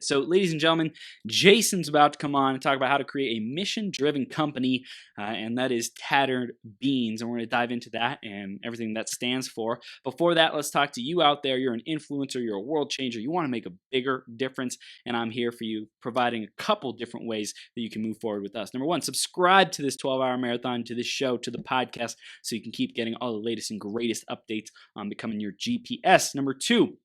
So, ladies and gentlemen, Jason's about to come on and talk about how to create a mission-driven company, and that is Tattered Beans. And we're going to dive into that and everything that stands for. Before that, let's talk to you out there. You're an influencer. You're a world changer. You want to make a bigger difference, and I'm here for you, providing a couple different ways that you can move forward with us. Number one, subscribe to this 12-hour marathon, to this show, to the podcast, so you can keep getting all the latest and greatest updates on becoming your GPS. Number two,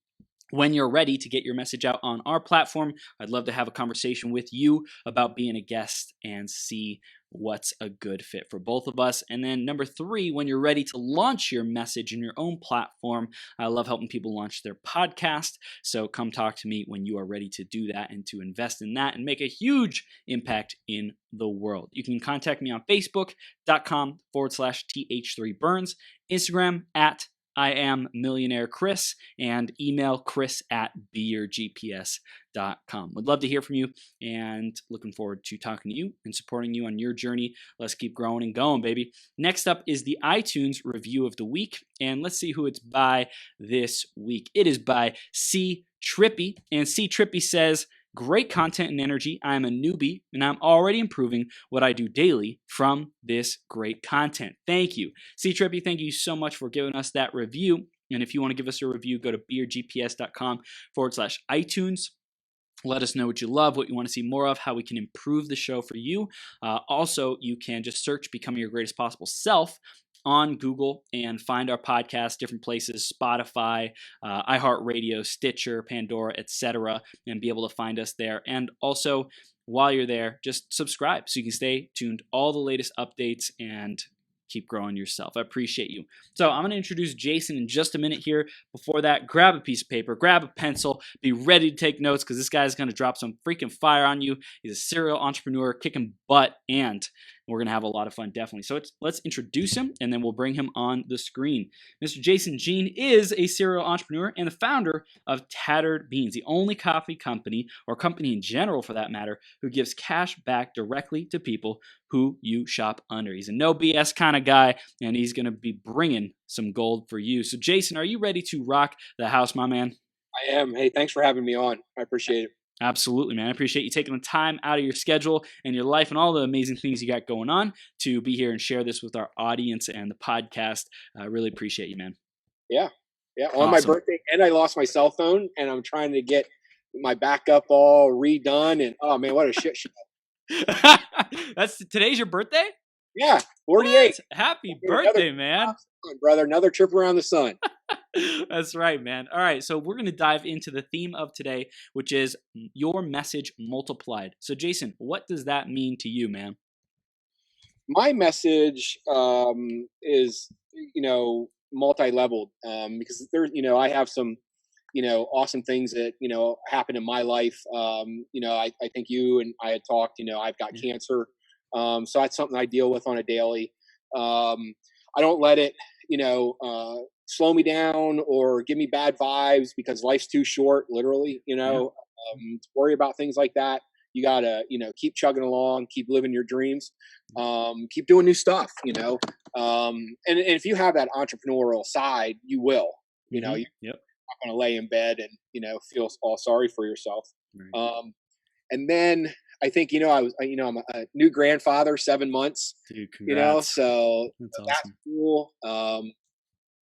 when you're ready to get your message out on our platform, I'd love to have a conversation with you about being a guest and see what's a good fit for both of us. And then number three, when you're ready to launch your message in your own platform, I love helping people launch their podcast. So come talk to me when you are ready to do that and to invest in that and make a huge impact in the world. You can contact me on Facebook.com/TH3Burns, Instagram at I am Millionaire Chris, and email chris@beyourgps.com. Would love to hear from you and looking forward to talking to you and supporting you on your journey. Let's keep growing and going, baby. Next up is the iTunes review of the week, and let's see who it's by this week. It is by C. Trippy, and C. Trippy says, "Great content and energy. I am a newbie and I'm already improving what I do daily from this great content." Thank you. C. Trippy, thank you so much for giving us that review. And if you want to give us a review, go to beergps.com/iTunes. Let us know what you love, what you want to see more of, how we can improve the show for you. Also, you can just search Becoming Your Greatest Possible Self on Google and find our podcast, different places, Spotify, iHeartRadio, Stitcher, Pandora, etc., and be able to find us there. And also, while you're there, just subscribe so you can stay tuned all the latest updates and keep growing yourself. I appreciate you. So I'm going to introduce Jason in just a minute here. Before that, grab a piece of paper, grab a pencil, be ready to take notes because this guy's going to drop some freaking fire on you. He's a serial entrepreneur, kicking butt, and we're going to have a lot of fun, definitely. So let's introduce him, and then we'll bring him on the screen. Mr. Jason Jean is a serial entrepreneur and the founder of Tattered Beans, the only coffee company, or company in general for that matter, who gives cash back directly to people who you shop under. He's a no BS kind of guy, and he's going to be bringing some gold for you. So Jason, are you ready to rock the house, my man? I am. Hey, thanks for having me on. I appreciate it. Absolutely, man. I appreciate you taking the time out of your schedule and your life and all the amazing things you got going on to be here and share this with our audience and the podcast. I really appreciate you, man. Yeah. On my birthday, and I lost my cell phone, and I'm trying to get my backup all redone. And oh man, what a shit show! Today's your birthday? Yeah, 48. What? Happy birthday, man. Brother, another trip around the sun. That's right, man. All right, so we're going to dive into the theme of today, which is your message multiplied. So Jason, what does that mean to you, man? My message is, multi-leveled because there, I have some, awesome things that, happen in my life. I think you and I had talked, I've got cancer. So that's something I deal with on a daily. I don't let it, slow me down or give me bad vibes because life's too short, literally, to worry about things like that. You gotta, keep chugging along, keep living your dreams, keep doing new stuff, and if you have that entrepreneurial side, you will, you're not going to lay in bed and, feel all sorry for yourself. Right. And then I think, I'm a new grandfather, 7 months, dude, congrats. So that's cool.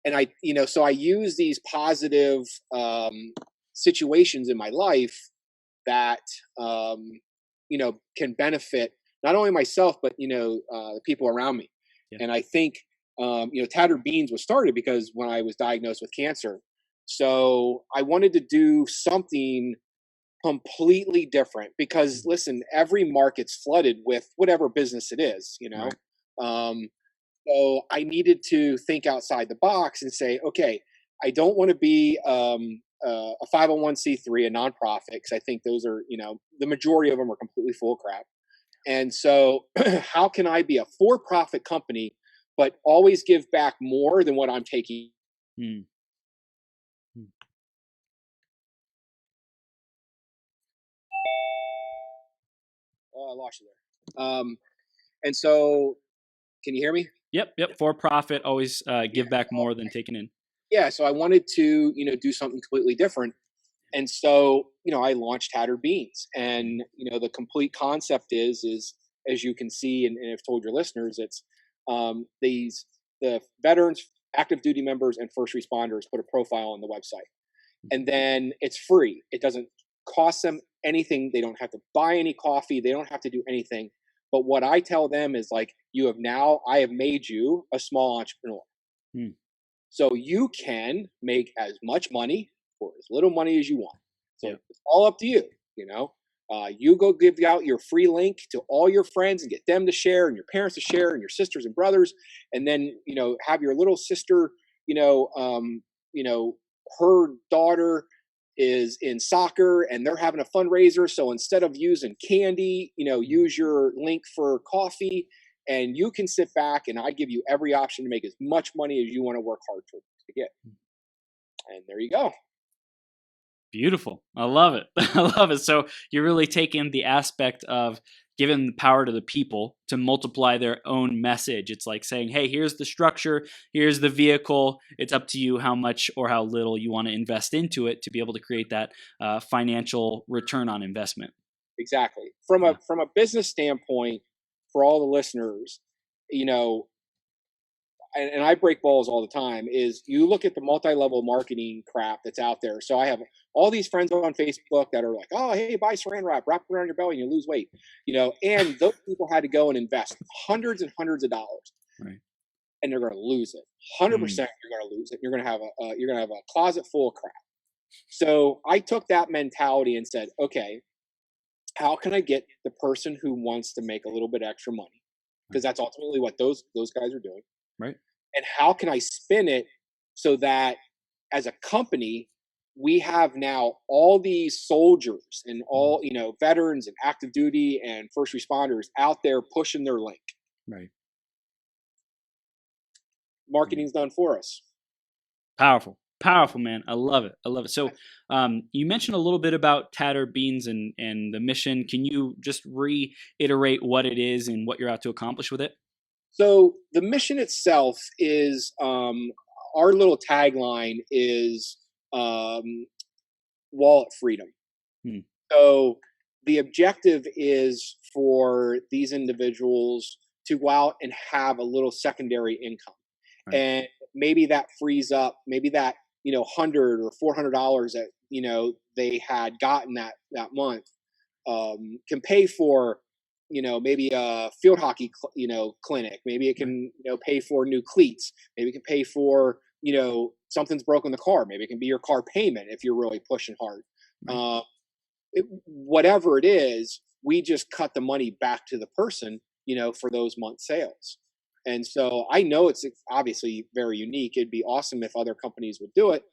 And I, so I use these positive situations in my life that, can benefit not only myself, but, the people around me. Yeah. And I think, Tattered Beans was started because when I was diagnosed with cancer. So I wanted to do something completely different because listen, every market's flooded with whatever business it is, Right. So I needed to think outside the box and say, okay, I don't want to be a 501c3, a nonprofit, because I think those are, the majority of them are completely full of crap. And so how can I be a for-profit company, but always give back more than what I'm taking? I lost you there. And so, can you hear me? Yep. For profit, always give back more than taking in. Yeah. So I wanted to, do something completely different. And so, I launched Tattered Beans, and the complete concept is as you can see, and I've told your listeners, it's the veterans, active duty members, and first responders put a profile on the website, and then it's free. It doesn't cost them anything. They don't have to buy any coffee. They don't have to do anything. But what I tell them is like, I have made you a small entrepreneur. Hmm. So you can make as much money for as little money as you want. So Yeah. it's all up to you. You go give out your free link to all your friends and get them to share, and your parents to share, and your sisters and brothers, and then have your little sister. Her daughter is in soccer and they're having a fundraiser. So instead of using candy, use your link for coffee, and you can sit back and I give you every option to make as much money as you want to work hard to get. And there you go. Beautiful. I love it. I love it. So you're really taking the aspect of giving the power to the people to multiply their own message. It's like saying, hey, here's the structure, here's the vehicle. It's up to you how much or how little you want to invest into it to be able to create that financial return on investment. Exactly. From a business standpoint, for all the listeners, and I break balls all the time, is you look at the multi-level marketing crap that's out there. So I have all these friends on Facebook that are like, oh, hey, buy saran wrap, wrap it around your belly and you lose weight, and those people had to go and invest hundreds and hundreds of dollars. Right. And they're going to lose it. 100% you're going to lose it. You're going to have a closet full of crap. So I took that mentality and said, okay, how can I get the person who wants to make a little bit extra money? Because that's ultimately what those guys are doing. Right. And how can I spin it so that as a company, we have now all these soldiers and all, veterans and active duty and first responders out there pushing their link. Right. Marketing's done for us. Powerful. Powerful, man. I love it. I love it. So you mentioned a little bit about Tattered Beans and the mission. Can you just reiterate what it is and what you're out to accomplish with it? So the mission itself is, our little tagline is wallet freedom. So the objective is for these individuals to go out and have a little secondary income. Right. And maybe that frees up, maybe that, $100 or $400 that, they had gotten that month, can pay for, maybe a field hockey, clinic. Maybe it can, pay for new cleats. Maybe it can pay for, something's broken the car. Maybe it can be your car payment if you're really pushing hard. Right. Whatever it is, we just cut the money back to the person, for those month sales. And so I know it's obviously very unique. It'd be awesome if other companies would do it.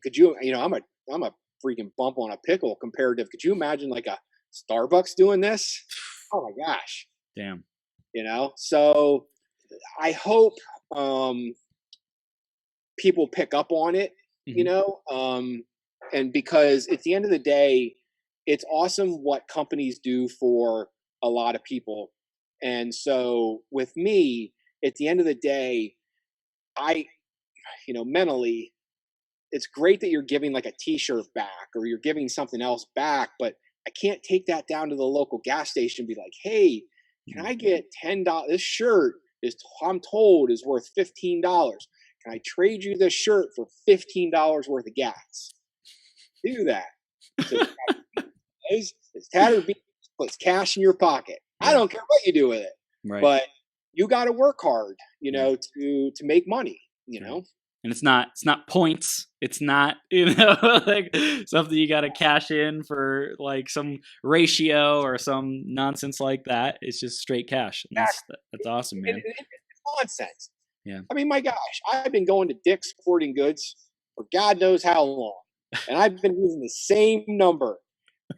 Could you, I'm a freaking bump on a pickle comparative. Could you imagine like a Starbucks doing this? Oh my gosh. Damn. So I hope people pick up on it, and because at the end of the day, it's awesome what companies do for a lot of people. And so with me, at the end of the day, I, mentally, it's great that you're giving like a t-shirt back or you're giving something else back, but I can't take that down to the local gas station and be like, hey, can I get $10? This shirt is, I'm told, is worth $15. Can I trade you this shirt for $15 worth of gas? Do that. So it's Tattered Beans, puts cash in your pocket. Yeah. I don't care what you do with it, right. But you got to work hard, to make money, know. And it's not points. It's not, like something you got to cash in for like some ratio or some nonsense like that. It's just straight cash. And that's awesome, man. It's nonsense. Yeah. I mean, my gosh, I've been going to Dick's Sporting Goods for God knows how long. And I've been using the same number.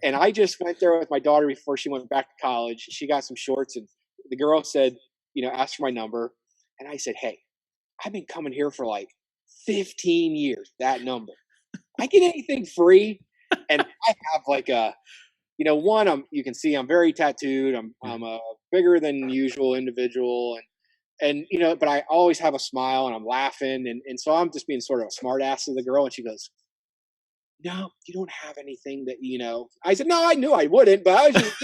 And I just went there with my daughter before she went back to college. She got some shorts and the girl said, asked for my number. And I said, hey, I've been coming here for like 15 years, that number. I get anything free? And I have like a, one, you can see I'm very tattooed. I'm a bigger than usual individual. And but I always have a smile and I'm laughing. And so I'm just being sort of a smart ass to the girl. And she goes, no, you don't have anything that, I said, no, I knew I wouldn't, but I was just,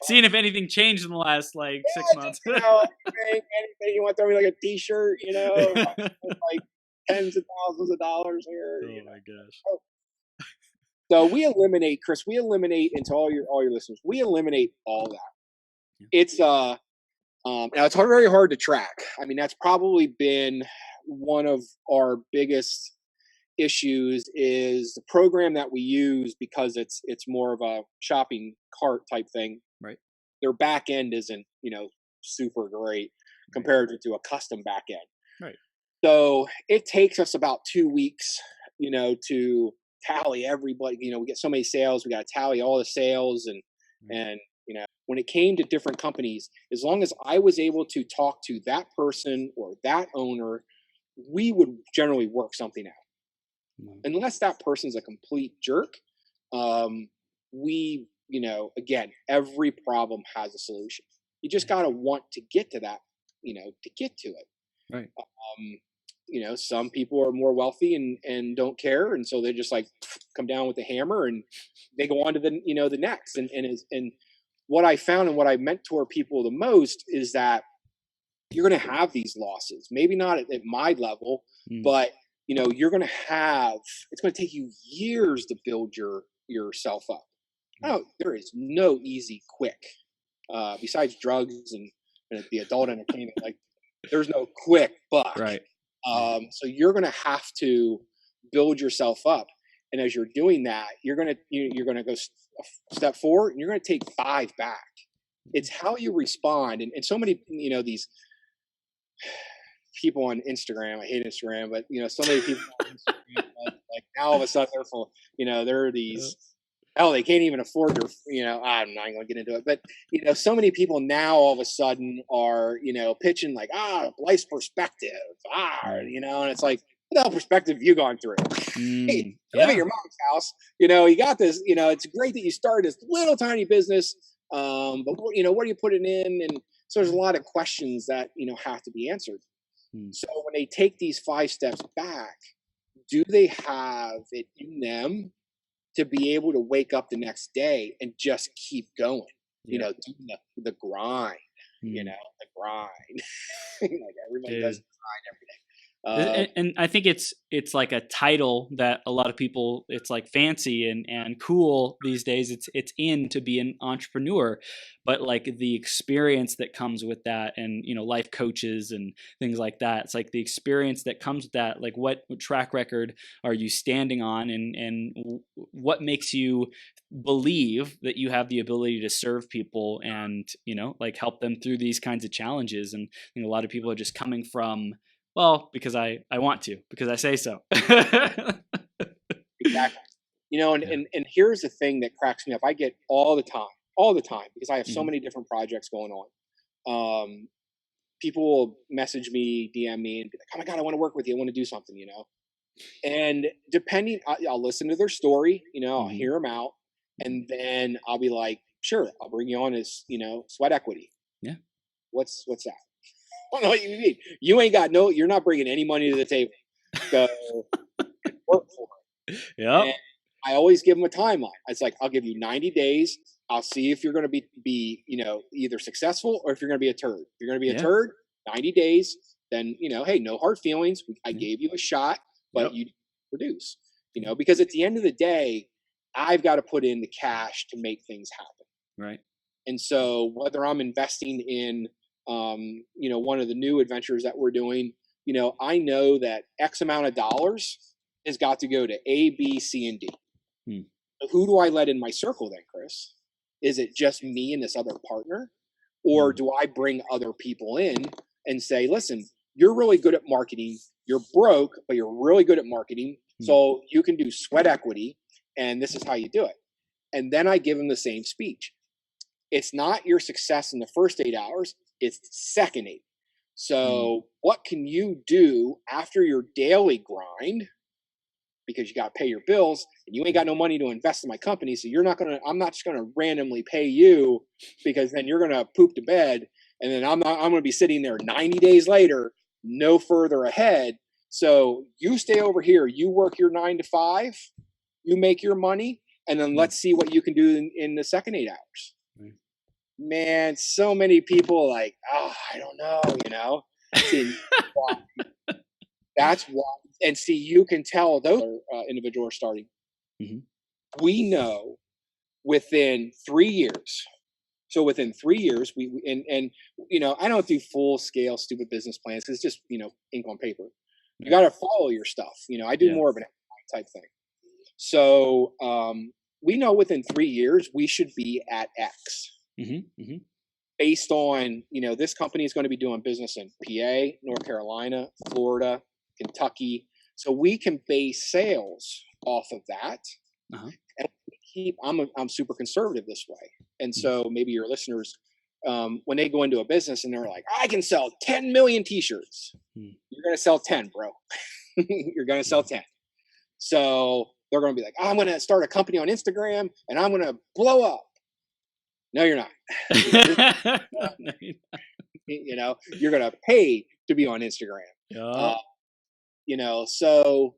Seeing if anything changed in the last like 6 months. anything you want to throw me like a t-shirt, like tens of thousands of dollars here. Oh my gosh. So we eliminate, Chris, and to all your listeners, we eliminate all that. Yeah. It's now it's very hard to track. I mean, that's probably been one of our biggest issues is the program that we use, because it's more of a shopping cart type thing. Right. Their back end isn't, super great compared to a custom back end. Right. So it takes us about 2 weeks, to tally everybody. We get so many sales, we got to tally all the sales, and when it came to different companies, as long as I was able to talk to that person or that owner, we would generally work something out. Unless that person's a complete jerk, again, every problem has a solution. You just got to want to get to that, to get to it. Right. Some people are more wealthy and don't care. And so they just like come down with the hammer and they go on to the next. And what I found and what I mentor people the most is that you're going to have these losses, maybe not at my level, but you're going to it's going to take you years to build yourself up. There is no easy, quick, besides drugs and the adult entertainment, like there's no quick buck. Right. So you're going to have to build yourself up. And as you're doing that, you're going to go a step forward and you're going to take 5 back. It's how you respond. And so many, these people on Instagram, I hate Instagram, but so many people on Instagram, like now all of a sudden they're full, there are these, they can't even afford I'm not going to get into it, but so many people now all of a sudden are, pitching like, life's perspective, and it's like, what the hell perspective have you gone through? Hey, live at your mom's house, you got this, it's great that you started this little tiny business, but what are you putting in? And so there's a lot of questions that, have to be answered. So when they take these 5 steps back, do they have it in them to be able to wake up the next day and just keep going? Do the grind, the grind. Like everybody does the grind every day. And I think it's like a title that a lot of people, it's like fancy and cool these days. It's in to be an entrepreneur, but like the experience that comes with that, and life coaches and things like that. It's like the experience that comes with that. Like what track record are you standing on, and what makes you believe that you have the ability to serve people and like help them through these kinds of challenges. And a lot of people are just coming from, well, because I want to, because I say so. Exactly. And here's the thing that cracks me up. I get all the time, because I have so many different projects going on. People will message me, DM me, and be like, oh my God, I want to work with you. I want to do something, And depending, I'll listen to their story, I'll hear them out. And then I'll be like, sure, I'll bring you on as, sweat equity. Yeah. What's that? I don't know what you mean. You ain't got you're not bringing any money to the table. So work for it. Yeah. I always give them a timeline. It's like, I'll give you 90 days. I'll see if you're going to be either successful or if you're going to be a turd. If you're going to be a turd, 90 days, then, hey, no hard feelings. I gave you a shot, but you produce, because at the end of the day, I've got to put in the cash to make things happen. Right. And so whether I'm investing in, one of the new adventures that we're doing, I know that X amount of dollars has got to go to A, B, C, and D. Who do I let in my circle then, Chris? Is it just me and this other partner? Or do I bring other people in and say, listen, you're really good at marketing. You're broke, but you're really good at marketing. So you can do sweat equity, and this is how you do it. And then I give them the same speech. It's not your success in the first 8 hours. It's the second 8. So what can you do after your daily grind? Because you got to pay your bills and you ain't got no money to invest in my company. So I'm not just going to randomly pay you, because then you're going to poop to bed. And then I'm going to be sitting there 90 days later, no further ahead. So you stay over here, you work your 9 to 5, you make your money, and then let's see what you can do in the second 8 hours. Man, so many people like, oh, I don't know, See, that's why. And see, you can tell those individuals are starting. We know within 3 years. So within 3 years, and I don't do full scale stupid business plans because it's just ink on paper. You got to follow your stuff. I do more of an type thing. So we know within 3 years we should be at X. Based on this company is going to be doing business in PA, North Carolina, Florida, Kentucky. So we can base sales off of that. And I'm super conservative this way. And so maybe your listeners, when they go into a business and they're like, I can sell 10 million t-shirts. You're going to sell 10, bro. You're going to sell 10. So they're going to be like, I'm going to start a company on Instagram and I'm going to blow up. No, you're not. You're going to pay to be on Instagram. So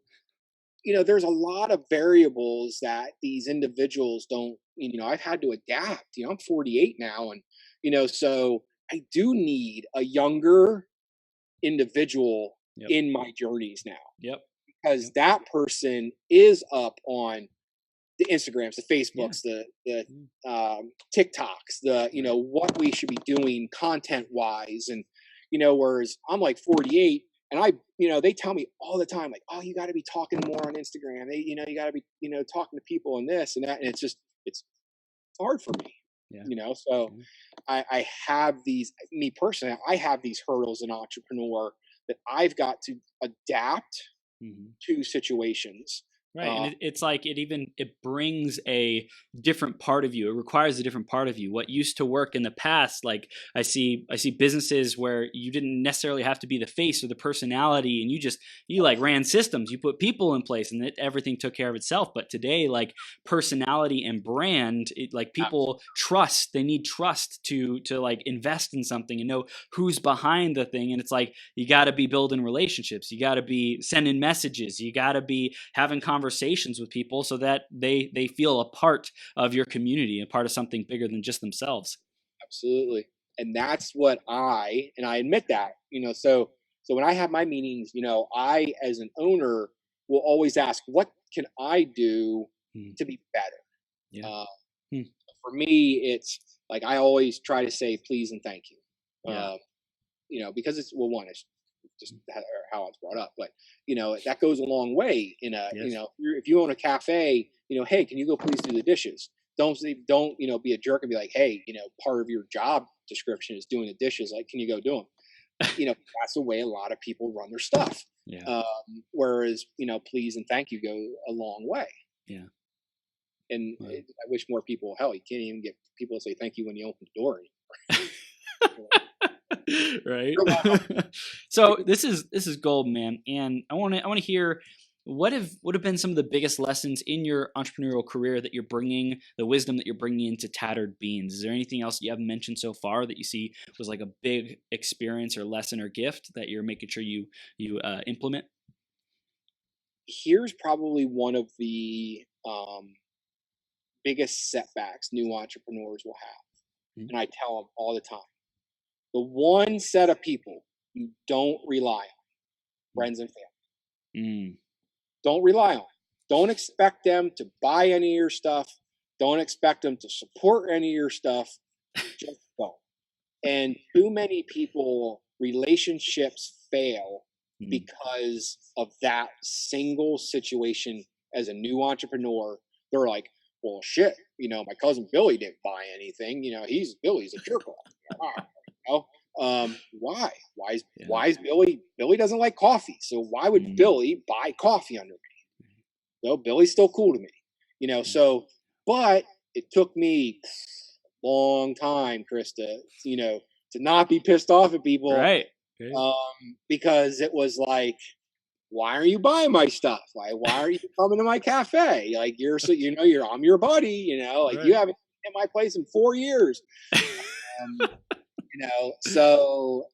there's a lot of variables that these individuals don't, I've had to adapt. I'm 48 now. And, so I do need a younger individual in my journeys now. Because that person is up on the Instagrams, the Facebooks, the TikToks, what we should be doing content wise. And, whereas I'm like 48 and they tell me all the time, like, oh, you got to be talking more on Instagram. You got to be, talking to people and this and that. And it's hard for me, so I have me personally, I have these hurdles in entrepreneur that I've got to adapt to situations. Right. And it's like it brings a different part of you. It requires a different part of you. What used to work in the past, like I see businesses where you didn't necessarily have to be the face or the personality, and you like ran systems, you put people in place, and everything took care of itself. But today, like personality and brand, like people trust, they need trust to like invest in something and know who's behind the thing. And it's like, you got to be building relationships. You got to be sending messages. You got to be having conversations with people so that they feel a part of your community, a part of something bigger than just themselves. Absolutely. And that's what I admit that, so when I have my meetings, I, as an owner, will always ask, what can I do to be better? For me, it's like, I always try to say, please and thank you, because it's, well, one, it's just how it's brought up, but that goes a long way in if you own a cafe, hey, can you go please do the dishes? Don't be a jerk and be like, hey, part of your job description is doing the dishes, like, can you go do them? That's the way a lot of people run their stuff. Whereas please and thank you go a long way. And I wish more people, hell, you can't even get people to say thank you when you open the door anymore. Right. So this is gold, man. And I want to hear what have been some of the biggest lessons in your entrepreneurial career that you're bringing, the wisdom that you're bringing into Tattered Beans. Is there anything else you haven't mentioned so far that you see was like a big experience or lesson or gift that you're making sure you implement? Here's probably one of the biggest setbacks new entrepreneurs will have. And I tell them all the time, the one set of people you don't rely on, friends and family. Don't rely on. Don't expect them to buy any of your stuff. Don't expect them to support any of your stuff. Just don't. And too many people, relationships fail because of that single situation. As a new entrepreneur, they're like, well, shit, my cousin Billy didn't buy anything. Billy's a jerk off. Why? Why is Billy doesn't like coffee? So why would Billy buy coffee under me? No, Billy's still cool to me. So, but it took me a long time, Krista, to not be pissed off at people. Right. Because it was like, why are you buying my stuff? Why are you coming to my cafe? Like, I'm your buddy, like, right. You haven't been at my place in 4 years. So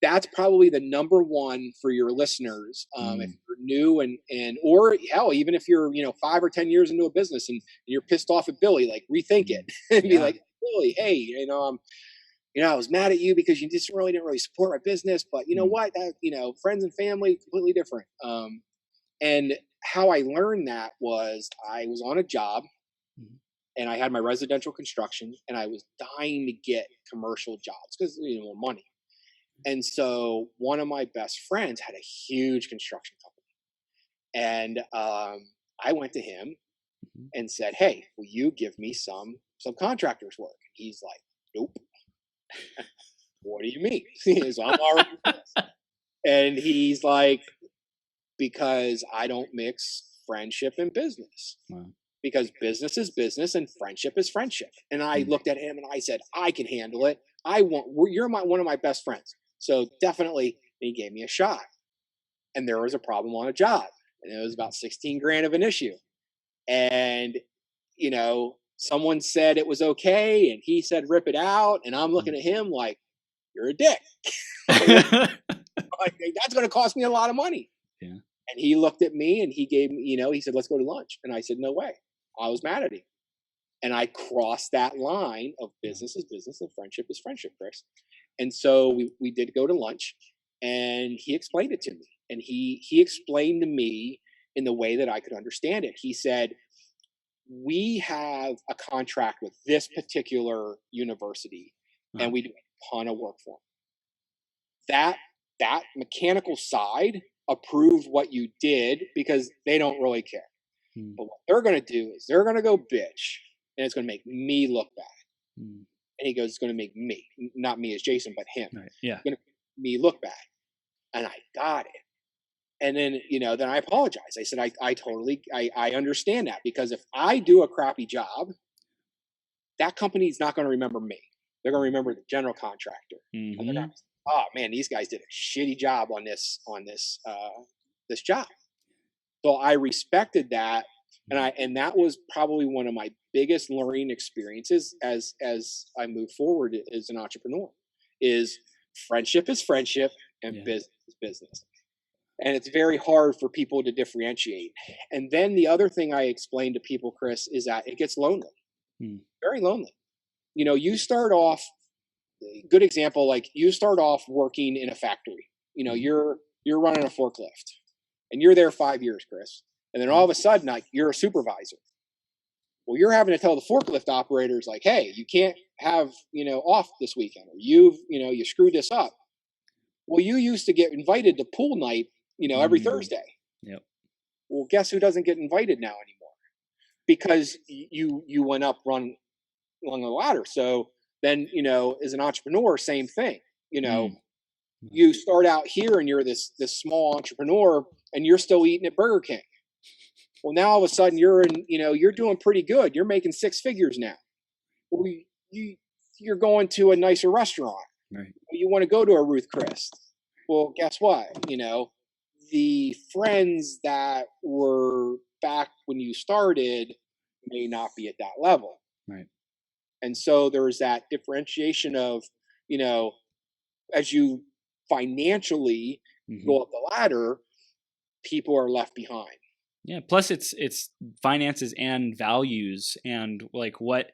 that's probably the number one for your listeners. If you're new or hell, even if you're, 5 or 10 years into a business and you're pissed off at Billy, like rethink it and be like, Billy, hey, I was mad at you because you just didn't really support my business, but you know what, friends and family, completely different. And how I learned that was I was on a job and I had my residential construction and I was dying to get commercial jobs because, more money. And so one of my best friends had a huge construction company. And I went to him and said, hey, will you give me some subcontractors work? He's like, nope. What do you mean? So I'm already and he's like, because I don't mix friendship and business. Wow. Because business is business and friendship is friendship. And I looked at him and I said, I can handle it. You're one of my best friends. So definitely, he gave me a shot. And there was a problem on a job. And it was about 16 grand of an issue. And, someone said it was okay. And he said, rip it out. And I'm looking at him like, you're a dick. Like, that's going to cost me a lot of money. Yeah. And he looked at me and he gave me, he said, let's go to lunch. And I said, no way. I was mad at him. And I crossed that line of business is business and friendship is friendship, Chris. And so we did go to lunch and he explained it to me. And he explained to me in the way that I could understand it. He said, we have a contract with this particular university and we do a ton of work for them. That mechanical side approved what you did because they don't really care. But what they're going to do is they're going to go bitch and it's going to make me look bad. And he goes, it's going to make me, not me as Jason, but him. Right. Yeah. It's going to make me look bad. And I got it. And then, then I apologized. I said, I understand that because if I do a crappy job, that company's not going to remember me. They're going to remember the general contractor. And they're going to say, oh man, these guys did a shitty job on this job. So I respected that. And that was probably one of my biggest learning experiences as I move forward as an entrepreneur is friendship is friendship and business is business. And it's very hard for people to differentiate. And then the other thing I explain to people, Chris, is that it gets lonely, very lonely. You start off, good example, like you start off working in a factory, you're running a forklift and you're there 5 years, Chris. And then all of a sudden, like you're a supervisor. Well, you're having to tell the forklift operators like, hey, you can't have, off this weekend or you screwed this up. Well, you used to get invited to pool night, every Thursday. Yep. Well, guess who doesn't get invited now anymore? Because you went up along the ladder. So then, as an entrepreneur, same thing. You start out here and you're this small entrepreneur and you're still eating at Burger King. Well, now all of a sudden you're doing pretty good. You're making 6 figures now. Well, you're going to a nicer restaurant. Right. You want to go to a Ruth Chris. Well, guess what? The friends that were back when you started may not be at that level. Right. And so there's that differentiation of, as you financially go up the ladder, people are left behind. Yeah. Plus it's finances and values and like what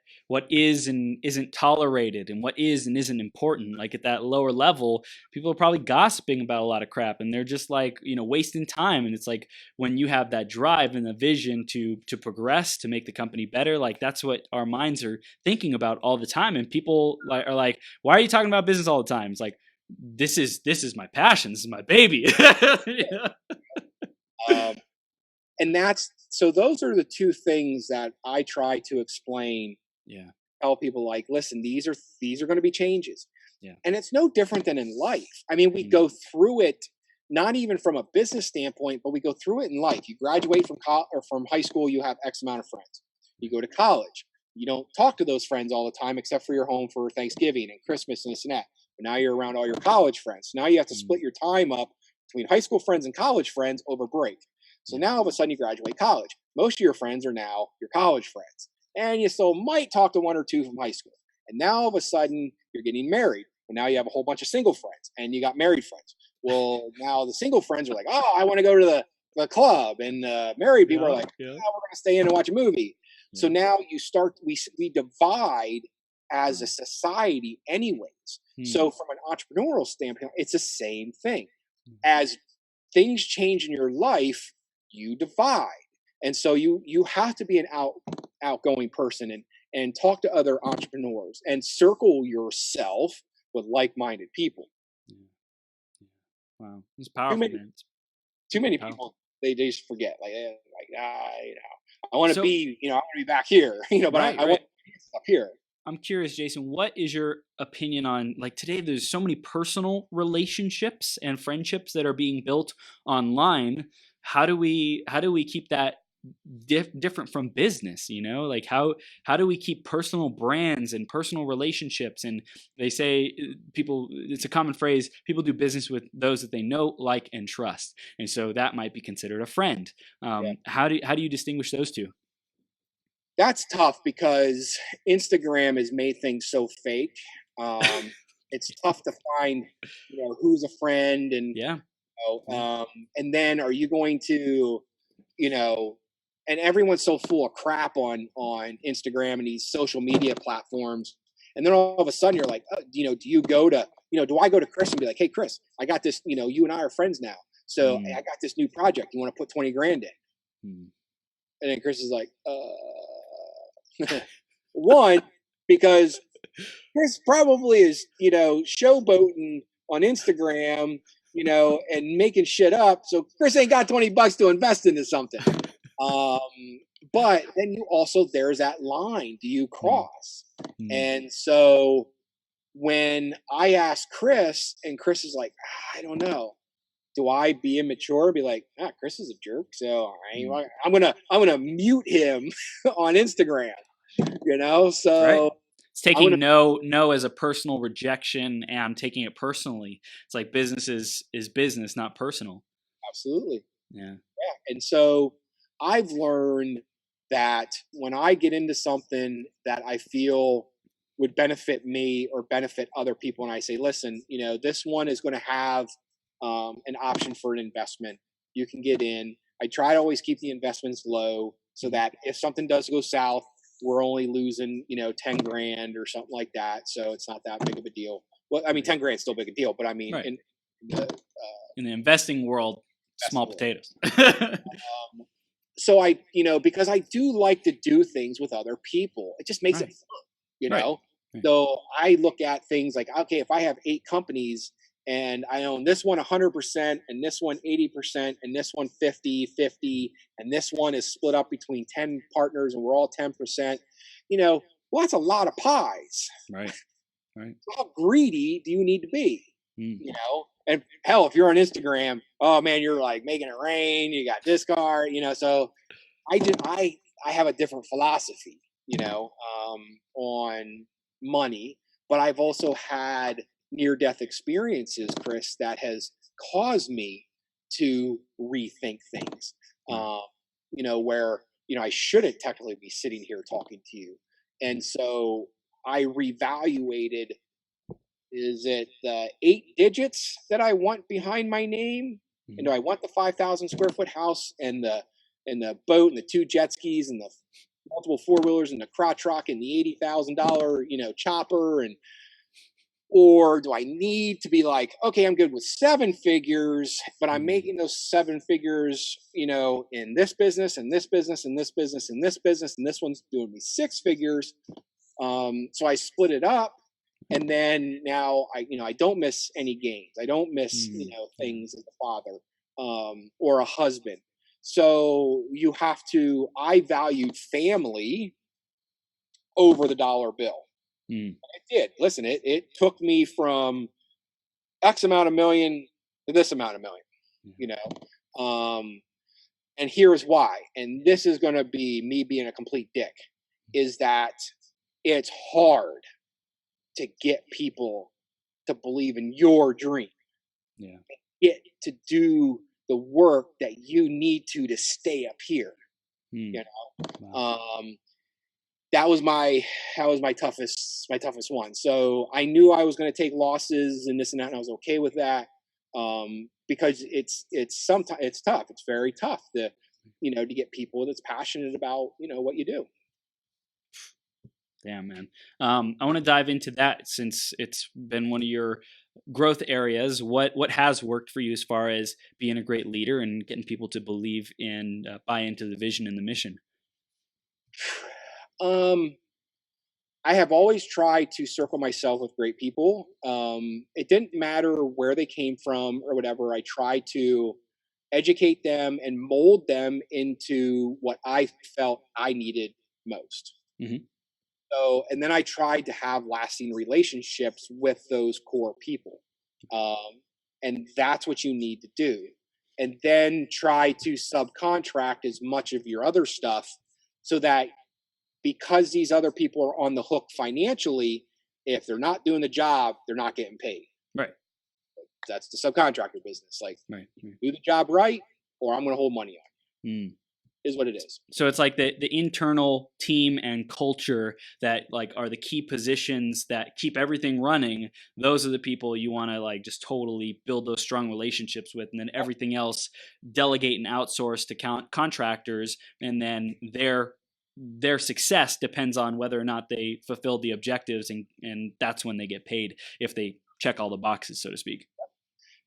is and isn't tolerated and what is and isn't important. Like at that lower level, people are probably gossiping about a lot of crap and they're just like, wasting time. And it's like when you have that drive and the vision to progress, to make the company better, like that's what our minds are thinking about all the time. And people are like, why are you talking about business all the time? It's like, this is my passion. This is my baby. And so those are the two things that I try to explain. Yeah. Tell people like, listen, these are going to be changes. Yeah. And it's no different than in life. I mean, we go through it, not even from a business standpoint, but we go through it in life. You graduate from high school, you have X amount of friends. You go to college. You don't talk to those friends all the time, except for you're home for Thanksgiving and Christmas and this and that. But now you're around all your college friends. Now you have to split your time up between high school friends and college friends over break. So now all of a sudden you graduate college. Most of your friends are now your college friends. And you still might talk to one or two from high school. And now all of a sudden you're getting married. Well, now you have a whole bunch of single friends, and you got married friends. Well, now the single friends are like, oh, I want to go to the club, and married people are like, Yeah. we're going to stay in and watch a movie. Yeah. So now we divide as a society, anyways. So from an entrepreneurial standpoint, it's the same thing. As things change in your life, you divide, and so you have to be an outgoing person and talk to other entrepreneurs and circle yourself with like-minded people. Wow, it's Too powerful, many, man. too many Powerful. people, they just forget, I want to be, I want to be back here, but I want to be up here. I'm curious, Jason, what is your opinion on, like, today there's so many personal relationships and friendships that are being built online. How do we keep that different from business, like how do we keep personal brands and personal relationships? And they say, people, it's a common phrase, people do business with those that they know, like, and trust, and so that might be considered a friend. How do you distinguish those two? That's tough because Instagram has made things so fake. It's tough to find, who's a friend, and and then are you going to, and everyone's so full of crap on Instagram and these social media platforms, and then all of a sudden you're like, do you go to, do I go to Chris and be like, hey Chris, I got this, you and I are friends now, so I got this new project, you want to put 20 grand in? And then Chris is like, one, because Chris probably is, showboating on Instagram, and making shit up. So Chris ain't got $20 to invest into something. But then there's that line. Do you cross? And so when I asked Chris, and Chris is like, I don't know. Do I be immature? Be like, Chris is a jerk, so I'm gonna mute him on Instagram. So it's taking no as a personal rejection, and I'm taking it personally. It's like business is business, not personal. Absolutely. Yeah. And so I've learned that when I get into something that I feel would benefit me or benefit other people, and I say, listen, this one is going to have an option for an investment, you can get in. I try to always keep the investments low so that if something does go south, we're only losing, 10 grand or something like that. So it's not that big of a deal. Well, I mean, 10 grand is still big a deal, but I mean, in the investing world, small potatoes. So because I do like to do things with other people, it just makes it fun, So I look at things like, okay, if I have 8 companies and I own this one 100%, and this one 80%, and this one 50-50, and this one is split up between 10 partners and we're all 10%, well, that's a lot of pies. Right. How greedy do you need to be? And hell, if you're on Instagram, oh man, you're like making it rain, you got this card, so I have a different philosophy, on money, but I've also had near-death experiences, Chris, that has caused me to rethink things, where, I shouldn't technically be sitting here talking to you. And so I reevaluated, is it the 8 digits that I want behind my name? And do I want the 5,000 square foot house and the boat and the 2 jet skis and the multiple 4-wheelers and the crotch rock and the $80,000, chopper, or do I need to be like, okay, I'm good with 7 figures, but I'm making those 7 figures, in this business and this business and this business and this business, and this one's doing me 6 figures. So I split it up, and then now I don't miss any gains. I don't miss, things as a father, or a husband. So I valued family over the dollar bill. It did. Listen, it took me from X amount of million to this amount of million, and here's why. And this is going to be me being a complete dick, is that it's hard to get people to believe in your dream. Get to do the work that you need to stay up here. Wow. that was my toughest one. So I knew I was going to take losses and this and that, and I was okay with that, because it's sometimes it's tough. It's very tough to to get people that's passionate about what you do. Damn, man. I want to dive into that since it's been one of your growth areas. What has worked for you as far as being a great leader and getting people to believe in, buy into the vision and the mission? Um, I have always tried to circle myself with great people. It didn't matter where they came from or whatever. I tried to educate them and mold them into what I felt I needed most. Hmm. So, and then I tried to have lasting relationships with those core people. Um, and that's what you need to do. And then try to subcontract as much of your other stuff so that because these other people are on the hook financially, if they're not doing the job, they're not getting paid. Right. That's the subcontractor business. Like, Right. Right. do the job right, or I'm going to hold money on. Mm. Is what it is. So it's like the internal team and culture that like are the key positions that keep everything running. Those are the people you want to like just totally build those strong relationships with, and then everything else delegate and outsource to contractors, and then their success depends on whether or not they fulfill the objectives, and that's when they get paid if they check all the boxes, so to speak.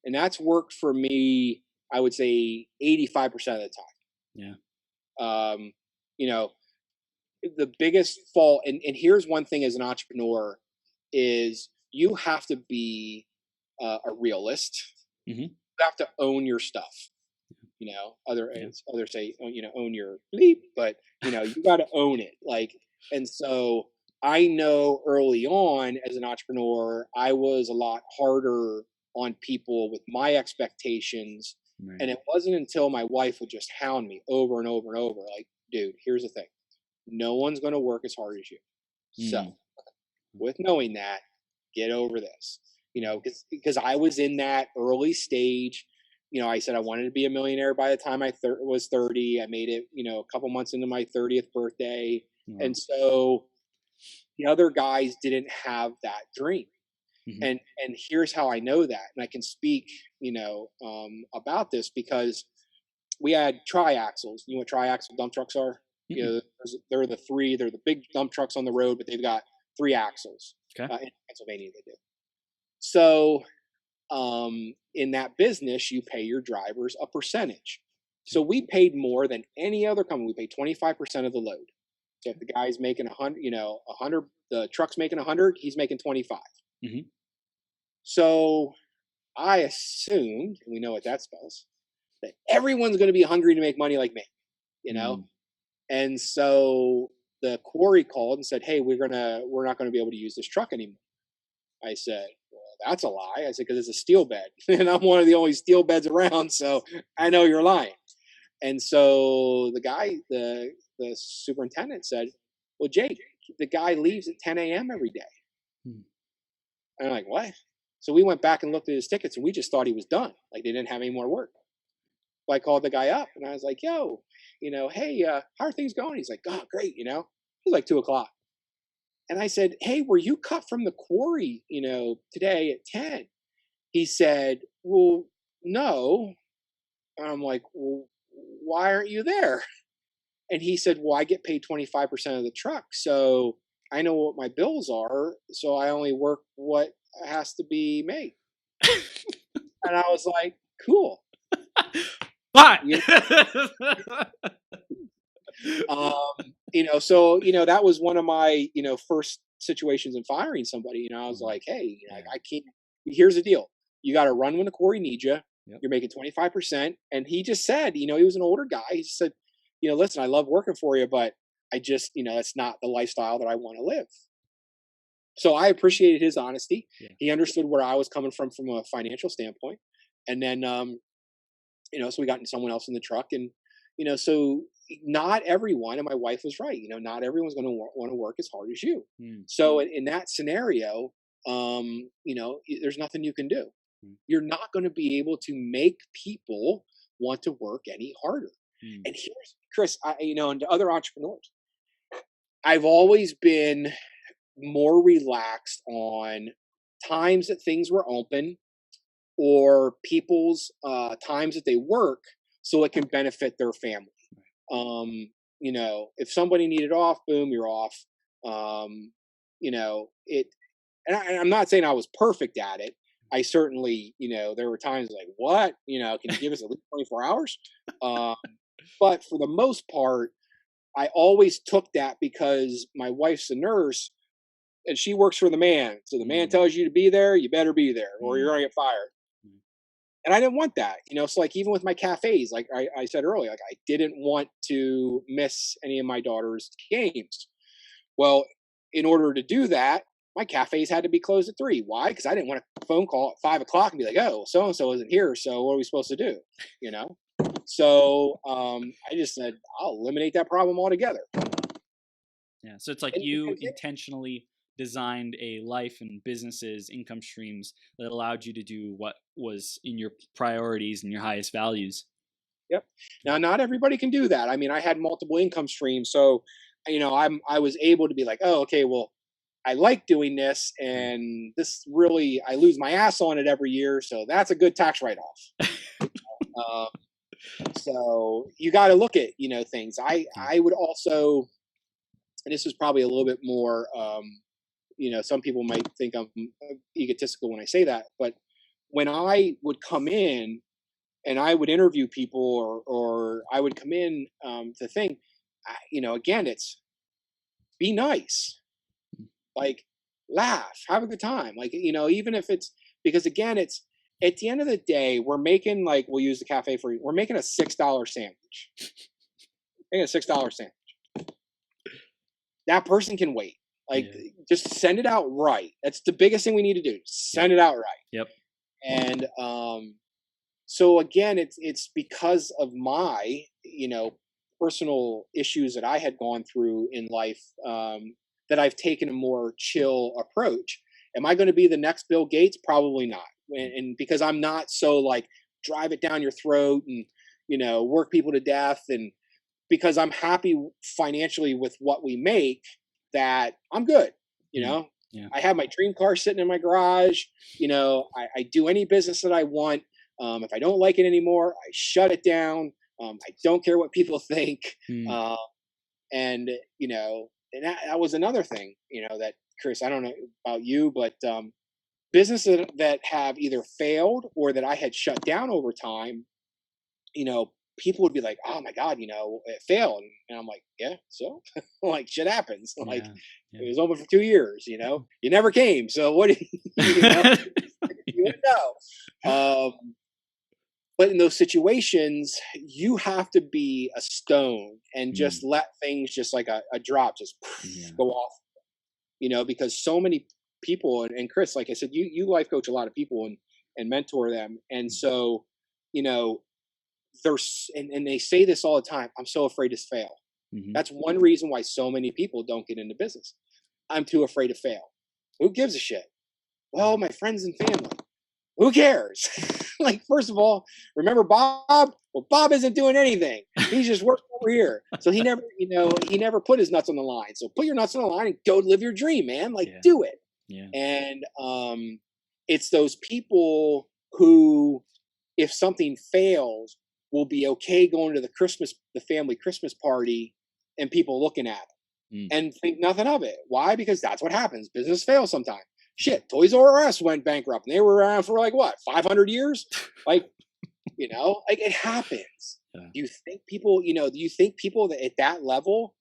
And that's worked for me, I would say 85% of the time. Yeah. You know, the biggest fault, and here's one thing as an entrepreneur, is you have to be a realist. Hmm. You have to own your stuff. Yeah. Others say, own your bleep, but you got to own it. Like, and so I know early on as an entrepreneur, I was a lot harder on people with my expectations. Right. And it wasn't until my wife would just hound me over and over and over, like, dude, here's the thing. No one's going to work as hard as you. So Mm. with knowing that, get over this, because I was in that early stage. I said I wanted to be a millionaire by the time I was 30. I made it, a couple months into my 30th birthday. Wow. And so the other guys didn't have that dream. Hmm. And here's how I know that. And I can speak, about this because we had triaxles. You know what triaxle dump trucks are? Mm-mm. They're the big dump trucks on the road, but they've got 3 axles. Okay. In Pennsylvania, they do. So, in that business, you pay your drivers a percentage. So we paid more than any other company. We paid 25% of the load. So if the guy's making 100, 100, the truck's making 100, he's making 25. Hmm. So I assumed, and we know what that spells, that everyone's going to be hungry to make money like me, you know? Mm. And so the quarry called and said, "Hey, we're not gonna be able to use this truck anymore." I said, "Well, that's a lie." I said, "Because it's a steel bed, and I'm one of the only steel beds around, so I know you're lying." And so the superintendent said, "Well, Jake, the guy leaves at 10 a.m. every day." Mm. And I'm like, "What?" So we went back and looked at his tickets, and we just thought he was done, like they didn't have any more work. So I called the guy up, and I was like, "Yo, hey, how are things going?" He's like, "Oh, great." It was like 2 o'clock. And I said, "Hey, were you cut from the quarry, today at 10?" He said, "Well, no." And I'm like, "Well, why aren't you there?" And he said, "Well, I get paid 25% of the truck. So I know what my bills are. So I only work what has to be made." And I was like, "Cool." But You that was one of my, first situations in firing somebody. I was like, "Hey, yeah. I can't." Here's the deal: you got to run when the quarry needs you. Yep. You're making 25%, and he just said, he was an older guy. He said, "Listen, I love working for you, but I just, that's not the lifestyle that I want to live." So I appreciated his honesty. Yeah. He understood where I was coming from a financial standpoint, and then, so we got someone else in the truck, and so not everyone, and my wife was right, not everyone's going to want to work as hard as you. Mm. So in that scenario, there's nothing you can do. Mm. You're not going to be able to make people want to work any harder. Mm. And here's Chris, and to other entrepreneurs, I've always been more relaxed on times that things were open or people's times that they work so it can benefit their family. If somebody needed off, boom, you're off. It, and I'm not saying I was perfect at it. I certainly, there were times like, what, can you give us at least 24 hours? Um, but for the most part, I always took that because my wife's a nurse and she works for the man. So the man tells you to be there, you better be there, or you're gonna get fired. And I didn't want that, So like even with my cafes, like I said earlier, like I didn't want to miss any of my daughter's games. Well, in order to do that, my cafes had to be closed at 3. Why? Because I didn't want a phone call at 5 o'clock and be like, "Oh, so and so isn't here. So what are we supposed to do?" You know. So I just said I'll eliminate that problem altogether. Yeah. So it's like you intentionally designed a life and businesses, income streams that allowed you to do what was in your priorities and your highest values. Yep. Now, not everybody can do that. I mean, I had multiple income streams, so I was able to be like, oh, okay, well, I like doing this, and this really I lose my ass on it every year, so that's a good tax write off. uh, so you got to look at things. I would also, and this is probably a little bit more. Some people might think I'm egotistical when I say that, but when I would come in and I would interview people or I would come in to think, again, it's be nice, like laugh, have a good time. Like, even if it's because again, it's at the end of the day, we're making like, we'll use the cafe for we're making a $6 sandwich. Making a $6 sandwich. That person can wait. Like just send it out right. That's the biggest thing we need to do. Send it out right. Yep. And so again, it's because of my personal issues that I had gone through in life that I've taken a more chill approach. Am I going to be the next Bill Gates? Probably not. And because I'm not so like drive it down your throat and work people to death, and because I'm happy financially with what we make, that I'm good. Yeah. I have my dream car sitting in my garage. I do any business that I want. If I don't like it anymore, I shut it down. I don't care what people think. And that was another thing, that Chris, I don't know about you, but businesses that have either failed or that I had shut down over time, people would be like, "Oh my God, it failed," and I'm like, "Yeah, so like shit happens. Like it was open for 2 years. You never came. So what? You wouldn't know." But in those situations, you have to be a stone and just let things just like a drop just go off. Because so many people and Chris, like I said, you life coach a lot of people and mentor them, and so there's and they say this all the time, I'm so afraid to fail. That's one reason why so many people don't get into business. I'm too afraid to fail. Who gives a shit? Well, my friends and family. Who cares? Like, first of all, remember Bob? Well, Bob isn't doing anything. He's just working over here. So he never, he never put his nuts on the line. So put your nuts on the line and go live your dream, man. Like, do it. Yeah. And it's those people who, if something fails, will be okay going to the family Christmas party and people looking at them and think nothing of it. Why? Because that's what happens. Business fails sometimes. Shit, Toys R Us went bankrupt and they were around for like what, 500 years? Like, like it happens. Yeah. Do you think people that at that level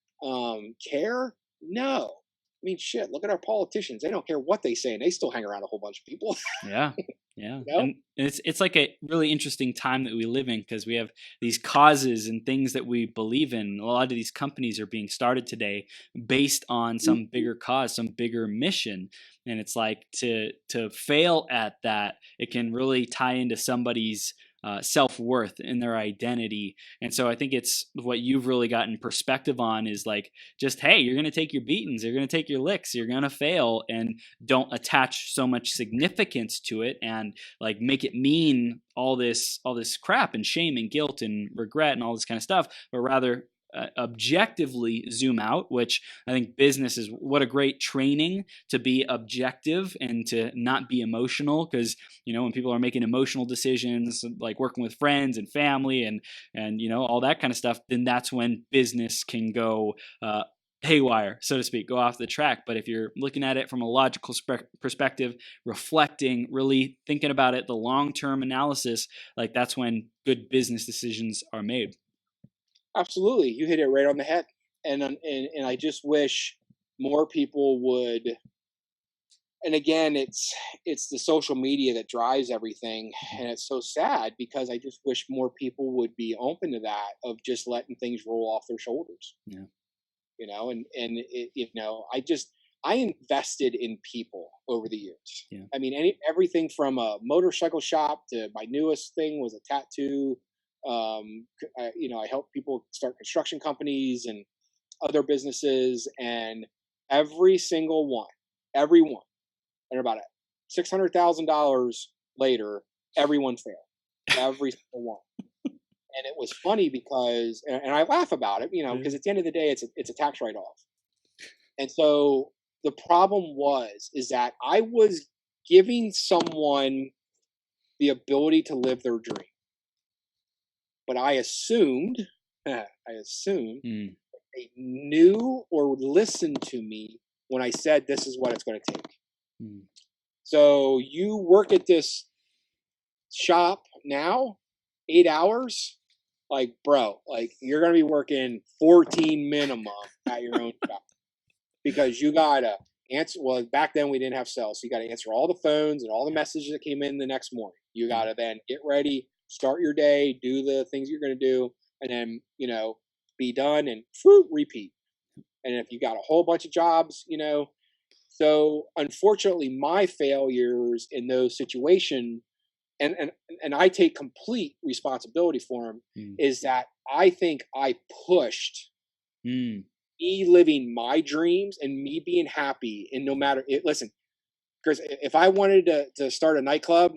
care? No. I mean, shit, look at our politicians. They don't care what they say and they still hang around a whole bunch of people. Yeah. Yeah. And it's like a really interesting time that we live in because we have these causes and things that we believe in. A lot of these companies are being started today based on some bigger cause, some bigger mission. And it's like to fail at that, it can really tie into somebody's self-worth and their identity. And so I think it's what you've really gotten perspective on is like, just, hey, you're going to take your beatings, you're going to take your licks, you're going to fail, and don't attach so much significance to it and like make it mean all this crap and shame and guilt and regret and all this kind of stuff, but rather objectively zoom out, which I think business is what a great training to be objective and to not be emotional. Because, when people are making emotional decisions, like working with friends and family and all that kind of stuff, then that's when business can go haywire, so to speak, go off the track. But if you're looking at it from a logical perspective, reflecting, really thinking about it, the long-term analysis, like that's when good business decisions are made. Absolutely. You hit it right on the head. And I just wish more people would, and again, it's the social media that drives everything. And it's so sad because I just wish more people would be open to that, of just letting things roll off their shoulders. Yeah. I invested in people over the years. Yeah. I mean, everything from a motorcycle shop to my newest thing was a tattoo. I help people start construction companies and other businesses, and every one, and about $600,000 later, everyone failed. Every single one. And it was funny because, and I laugh about it, because at the end of the day, it's a tax write-off. And so the problem is that I was giving someone the ability to live their dream, but I assumed they knew or would listen to me when I said this is what it's going to take. So you work at this shop now, 8 hours. Like, bro, like you're going to be working 14 minimum at your own job, because you got to answer. Well, back then we didn't have cells. So you got to answer all the phones and all the messages that came in the next morning. You got to then get ready, start your day, do the things you're going to do, and then, be done and repeat. And if you got a whole bunch of jobs, so unfortunately my failures in those situations, and I take complete responsibility for them, is that I think I pushed me living my dreams and me being happy. And no matter it, listen, Chris, if I wanted to start a nightclub,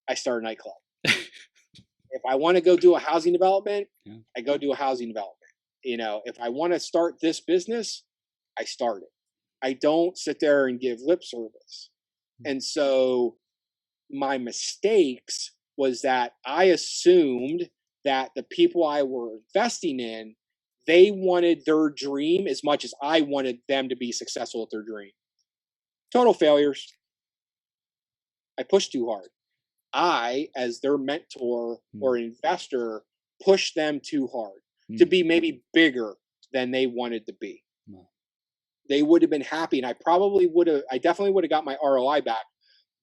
I start a nightclub. If I want to go do a housing development, I go do a housing development. If I want to start this business, I start it. I don't sit there and give lip service. And so my mistakes was that I assumed that the people I were investing in, they wanted their dream as much as I wanted them to be successful at their dream. Total failures. I pushed too hard. I, as their mentor or investor, pushed them too hard to be maybe bigger than they wanted to be. They would have been happy, and I definitely would have got my ROI back,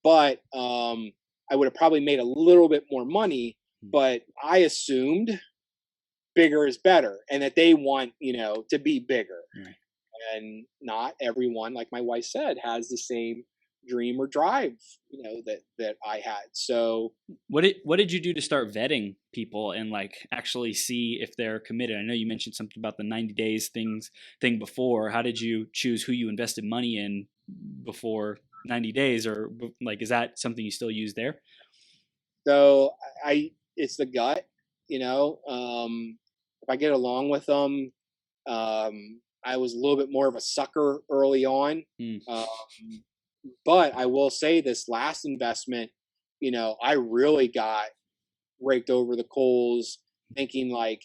but I would have probably made a little bit more money. But I assumed bigger is better, and that they want, to be bigger. And not everyone, like my wife said, has the same dream or drive, that I had. So what did you do to start vetting people and like actually see if they're committed? I know you mentioned something about the 90 days thing before. How did you choose who you invested money in before 90 days, or like, is that something you still use there? So it's the gut, if I get along with them. I was a little bit more of a sucker early on. But I will say this last investment, I really got raked over the coals, thinking like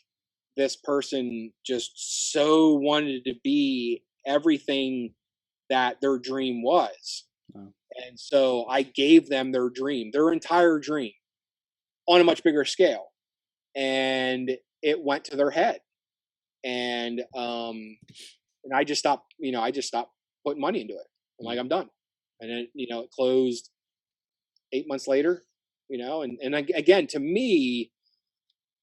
this person just so wanted to be everything that their dream was. And so I gave them their dream, their entire dream, on a much bigger scale. And it went to their head. And I just stopped putting money into it. I'm like, I'm done. And then, it closed 8 months later, and again, to me,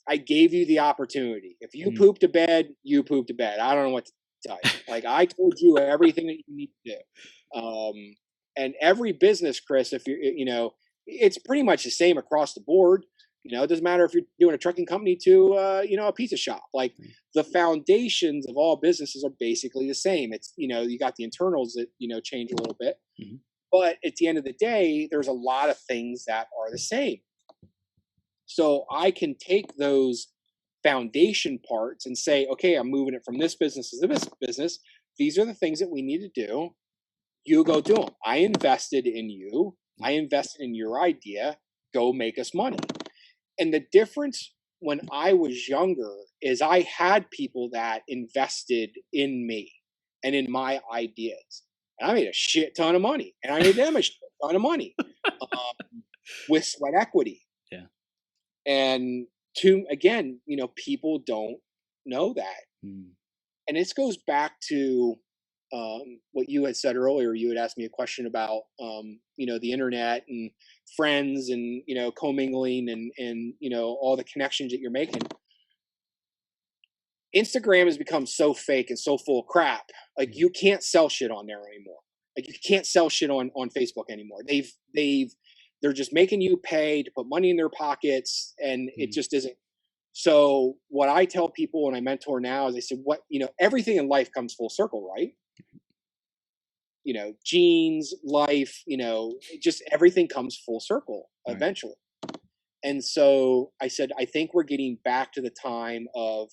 I gave you the opportunity. If you pooped a bed, you pooped a bed. I don't know what to tell you. Like, I told you everything that you need to do. And every business, Chris, if it's pretty much the same across the board. It doesn't matter if you're doing a trucking company to, a pizza shop. Like, the foundations of all businesses are basically the same. It's, you got the internals that, change a little bit. But at the end of the day, there's a lot of things that are the same. So I can take those foundation parts and say, okay, I'm moving it from this business to this business. These are the things that we need to do. You go do them. I invested in you. I invested in your idea. Go make us money. And the difference when I was younger is I had people that invested in me and in my ideas. And I made a shit ton of money. And I made them a shit ton of money with sweat equity. Yeah. And again, people don't know that. And this goes back to what you had said earlier. You had asked me a question about, the internet and friends and, commingling and, all the connections that you're making. Instagram has become so fake and so full of crap. Like, you can't sell shit on there anymore. Like, you can't sell shit on Facebook anymore. They're just making you pay to put money in their pockets, and it just isn't. So what I tell people when I mentor now is I said, everything in life comes full circle, right? Genes, life, just everything comes full circle eventually. Right. And so I said, I think we're getting back to the time of,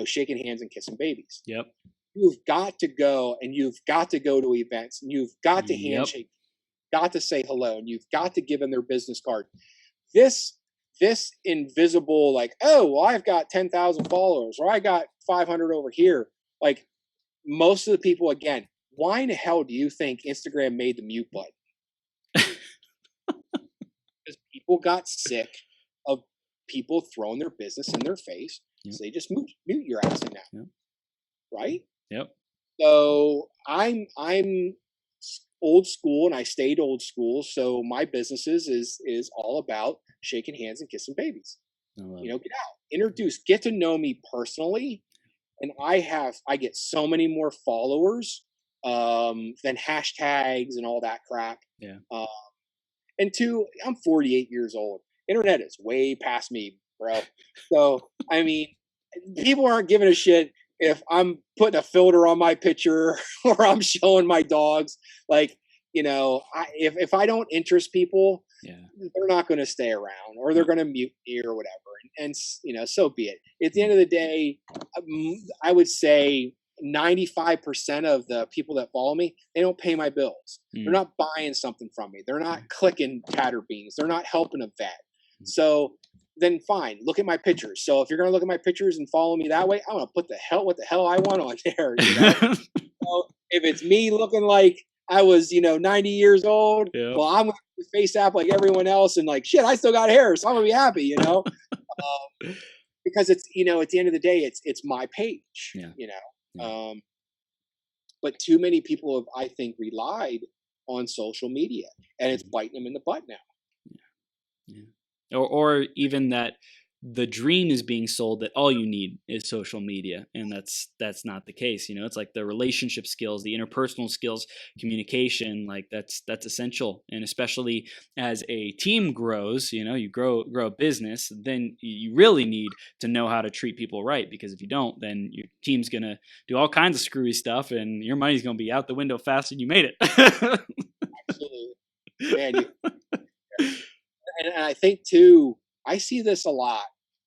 shaking hands and kissing babies. Yep. You've got to go, and you've got to go to events, and you've got to handshake, got to say hello, and you've got to give them their business card. This invisible, like, oh, well, I've got 10,000 followers, or I got 500 over here. Like, most of the people, again, why in the hell do you think Instagram made the mute button? Because people got sick of people throwing their business in their face. So they just mute your ass in now. Yep. Right? Yep. So I'm old school, and I stayed old school. So my businesses is all about shaking hands and kissing babies. Get out, introduce, get to know me personally. And I get so many more followers than hashtags and all that crap. Yeah. And two, I'm 48 years old. Internet is way past me, bro. So, I mean, people aren't giving a shit if I'm putting a filter on my picture or I'm showing my dogs. Like, if I don't interest people, they're not going to stay around, or they're going to mute me or whatever. And so be it. At the end of the day, I would say 95% of the people that follow me, they don't pay my bills. They're not buying something from me. They're not clicking Tattered Beans. They're not helping a vet. So then fine, look at my pictures. So if you're going to look at my pictures and follow me that way, I'm going to put what the hell I want on there. So if it's me looking like I was, 90 years old, well, I'm going to face app like everyone else, and like, shit, I still got hair, so I'm going to be happy, because it's, at the end of the day, it's my page, but too many people have, I think, relied on social media, and it's biting them in the butt now. Or even that the dream is being sold that all you need is social media, and that's not the case. It's like the relationship skills, the interpersonal skills, communication, like that's essential. And especially as a team grows, you grow a business, then you really need to know how to treat people right, because if you don't, then your team's gonna do all kinds of screwy stuff, and your money's gonna be out the window faster than you made it. Absolutely, man. And I think too, I see this a lot.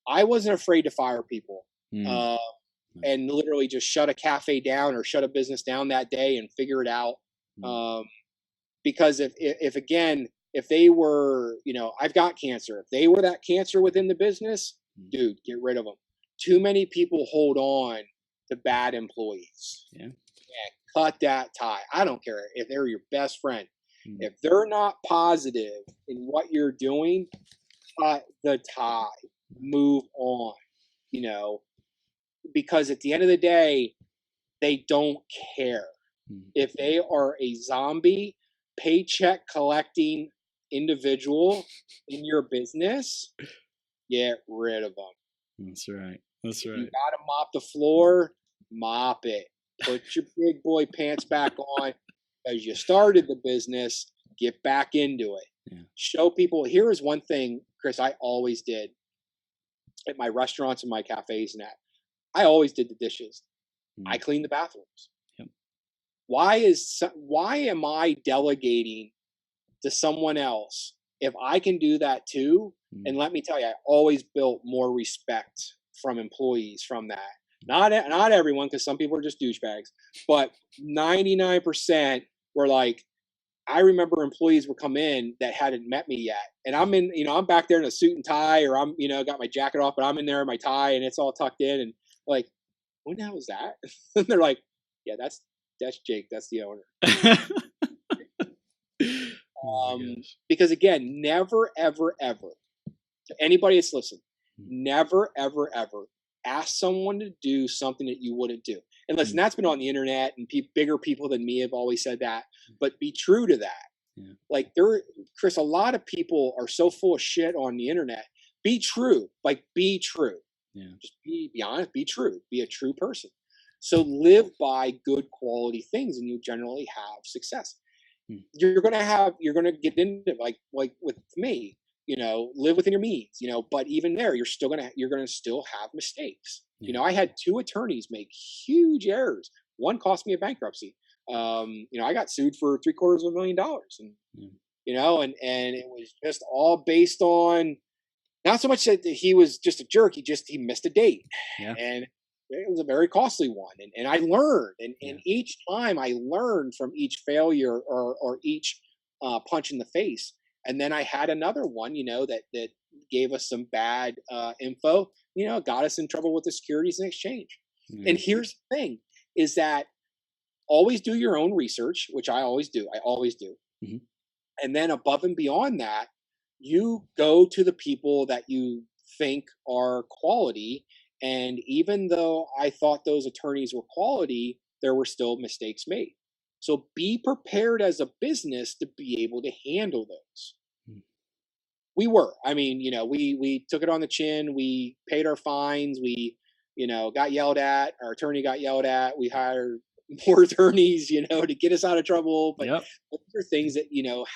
I wasn't afraid to fire people and literally just shut a cafe down or shut a business down that day and figure it out. Because if they were, I've got cancer. If they were that cancer within the business, dude, get rid of them. Too many people hold on to bad employees. Yeah, cut that tie. I don't care if they're your best friend. If they're not positive in what you're doing, cut the tie, move on, because at the end of the day, they don't care. If they are a zombie, paycheck collecting individual in your business, get rid of them. That's right. That's right. You got to mop the floor, mop it. Put your big boy pants back on. As you started the business, get back into it. Yeah. Show people. Here is one thing, Chris, I always did at my restaurants and my cafes and that. I always did the dishes. I cleaned the bathrooms. Yep. Why am I delegating to someone else if I can do that too? And let me tell you, I always built more respect from employees from that. Not everyone, because some people are just douchebags, but 99% were like, I remember employees would come in that hadn't met me yet. And I'm in, I'm back there in a suit and tie, or I'm, got my jacket off, but I'm in there in my tie and it's all tucked in. And like, when the hell was that? And they're like, yeah, that's Jake. That's the owner. Oh Because again, never, ever, ever, to anybody that's listening, never, ever, ever ask someone to do something that you wouldn't do. And listen, that's been on the internet, and bigger people than me have always said that, but be true to that. Yeah. Like Chris, a lot of people are so full of shit on the internet. Be true. Like, be true. Yeah. Just be honest, be true, be a true person. So live by good quality things and you generally have success. You're going to get into it, like with me, live within your means, but even there, you're going to still have mistakes. Yeah. I had 2 attorneys make huge errors. One cost me a bankruptcy. I got sued for $750,000, and, and it was just all based on, not so much that he was just a jerk. He missed a date, and it was a very costly one. And I learned, and each time I learned from each failure or each punch in the face. And then I had another one, that gave us some bad info, got us in trouble with the Securities and Exchange. And here's the thing is that always do your own research, which I always do. Mm-hmm. And then above and beyond that, you go to the people that you think are quality. And even though I thought those attorneys were quality, there were still mistakes made. So be prepared as a business to be able to handle those. We were. I mean, we took it on the chin. We paid our fines. We, got yelled at. Our attorney got yelled at. We hired more attorneys, to get us out of trouble. But those are things that,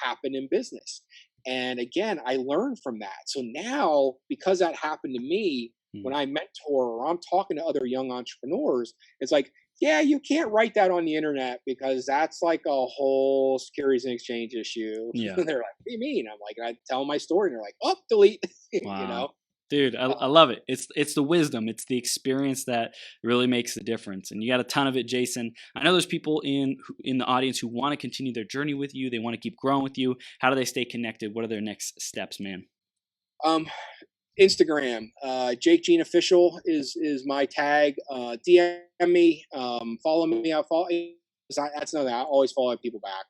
happen in business. And again, I learned from that. So now, because that happened to me, when I mentor or I'm talking to other young entrepreneurs, it's like, yeah, you can't write that on the internet because that's like a whole Securities and Exchange issue. Yeah. They're like, what do you mean? I'm like, I tell my story and they're like, oh, delete. Wow. Dude, I love it. It's the wisdom. It's the experience that really makes the difference. And you got a ton of it, Jason. I know there's people in the audience who want to continue their journey with you. They want to keep growing with you. How do they stay connected? What are their next steps, man? Instagram, Jake Gene Official is my tag. DM me, follow me. That's another thing. I always follow people back.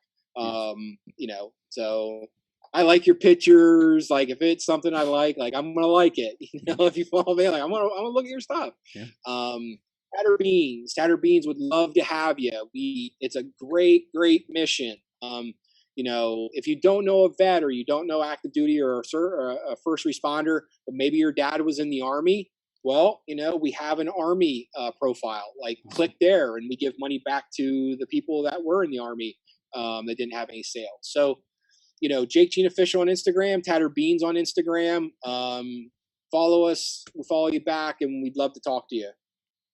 So I like your pictures. Like if it's something I like I'm gonna like it. If you follow me, I'm gonna look at your stuff. Yeah. Tattered Beans would love to have you. It's a great mission. If you don't know a vet or you don't know active duty or a first responder, but maybe your dad was in the Army, well, we have an Army profile. Like click there and we give money back to the people that were in the Army that didn't have any sales. So, Jake Gene Official on Instagram, Tattered Beans on Instagram. Follow us, we'll follow you back, and we'd love to talk to you.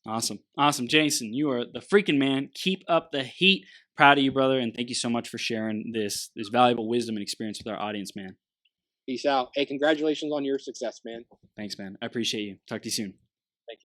Awesome. Jason, you are the freaking man. Keep up the heat. Proud of you, brother, and thank you so much for sharing this valuable wisdom and experience with our audience, man. Peace out. Hey, congratulations on your success, man. Thanks, man. I appreciate you. Talk to you soon.